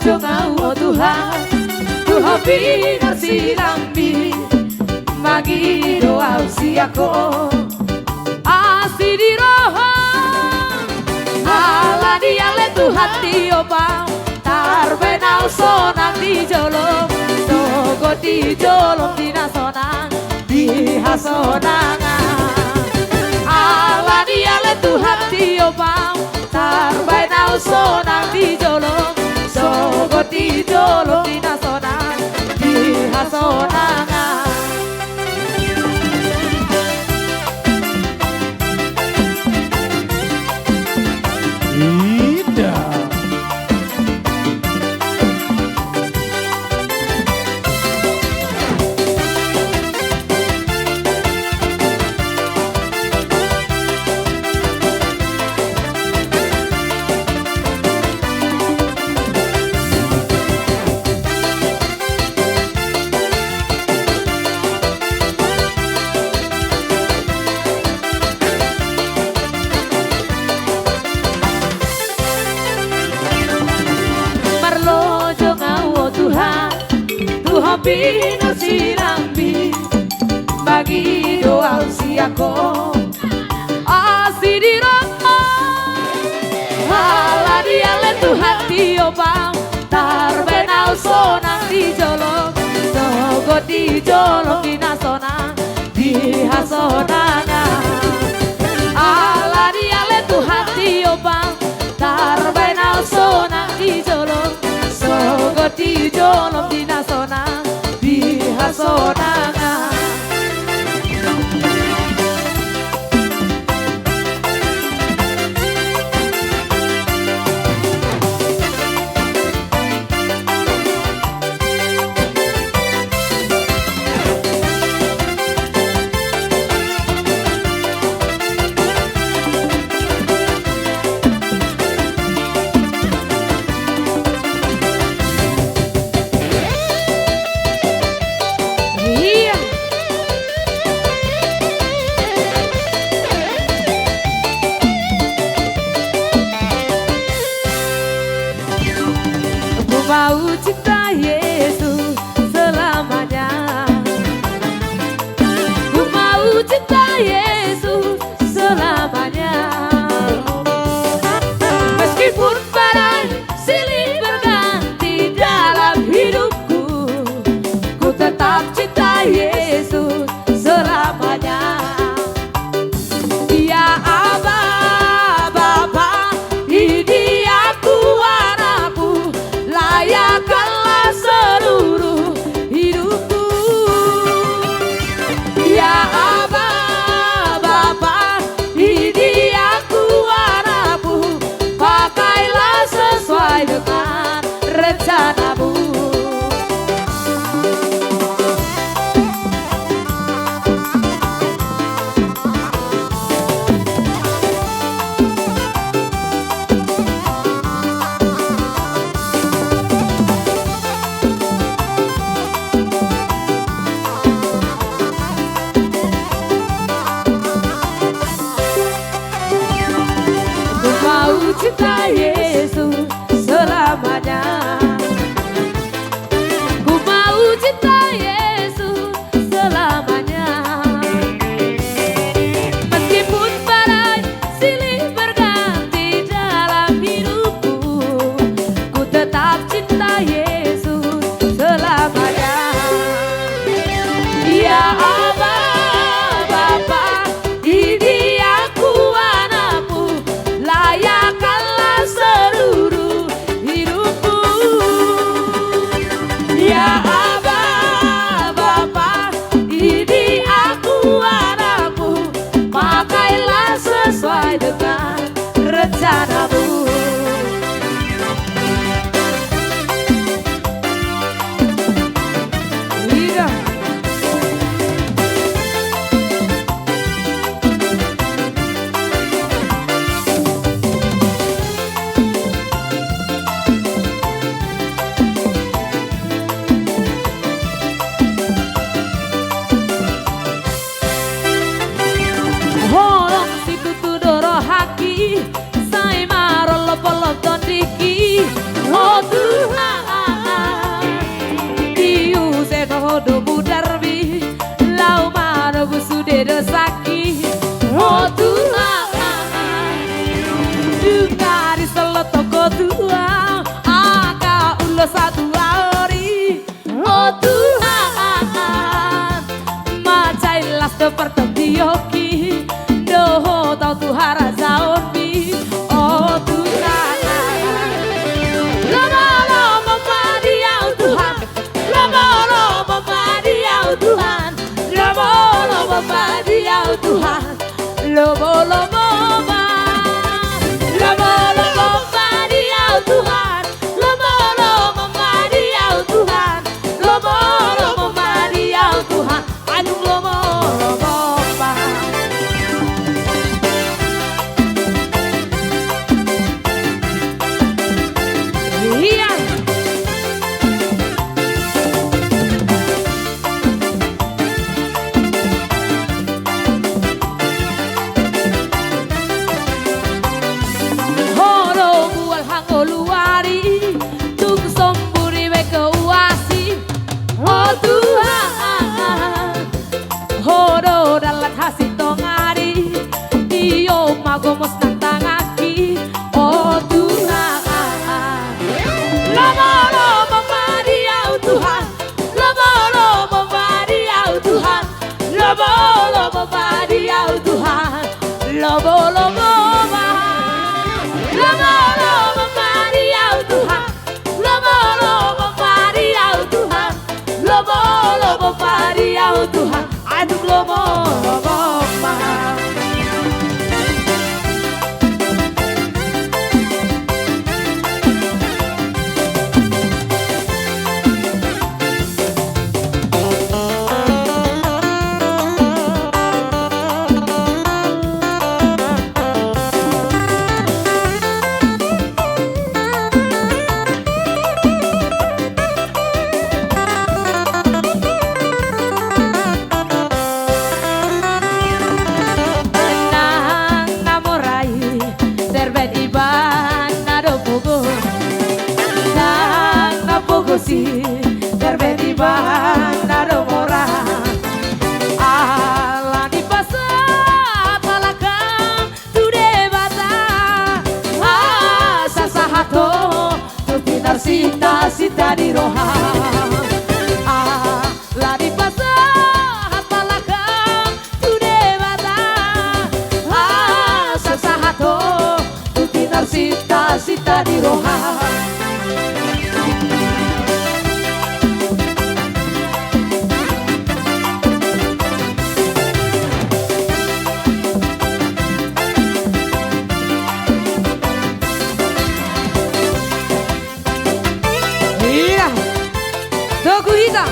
Marlojo ngawo Tuhan, Tuhan bina silambi, bagi doa usiaku. Asih di roho, ala dia le Tuhan tiopang, tarbenau sonang di jolong, togo di jolong di nasonang, di hasonangan. Ala dia le Tuhan tiopang, tarbenau sonang di jolong, togo di jolong di nasonang, di hasonangan. Tuhan bina silambi, bagi doa usiaku. Asih di roho, ala dia le Tuhan tiopang, tarbenau sonang di jolong, togo di jolong di nasonang, di hasonangan. Ala dia le Tuhan tiopang, tarbenau sonang di jolong, togo di jolong di nasonang, di hasonangan. Mau cinta Yesus selamanya, ku mau cinta Yesus selamanya. Meskipun badai silih berganti dalam hidupku, ku tetap cinta Yesus selamanya. Dia Aba, Bapa, ini aku anakku, layakkanlah seluruh hidupku. Ya Aba, Bapa, ini aku anakmu, pakailah sesuai dengan rencanamu. Mau cinta Yesus selamanya, ku mau cinta Yesus selamanya. Meskipun badai silih berganti dalam hidupku, ku tetap cinta Yesus selamanya. Ya Aba, Bapa, ini aku anakmu, layakkanlah seluruh hidupku. Ya Aba, Bapa, ini aku anakmu, pakailah sesuai dengan rencanamu. lobo ma. Lobo lobo ma Dia Tuhan. Lobo lobo ma Dia Tuhan. Lobo lobo ma Dia Tuhan. Aduh lobo lobo ma. Iya. Horo bual hango luari, tung somburi weke uasi. Oh Tuhan, horo dalat hasi tongari, iyo magomos nantangaki. Oh Tuhan, lobo lobo Maria Tuhan, lobo lobo Maria Tuhan, lobo lobo Maria Tuhan, lobo lobo ma. Lobo lobo Maria Tuhan, lobo lobo Maria Tuhan, lobo lobo Maria Tuhan, aduh lobo lobo ma. Sita di roha la di pasa hapalaka tude bata sasahato tutinar sita di roha. Tokuhisa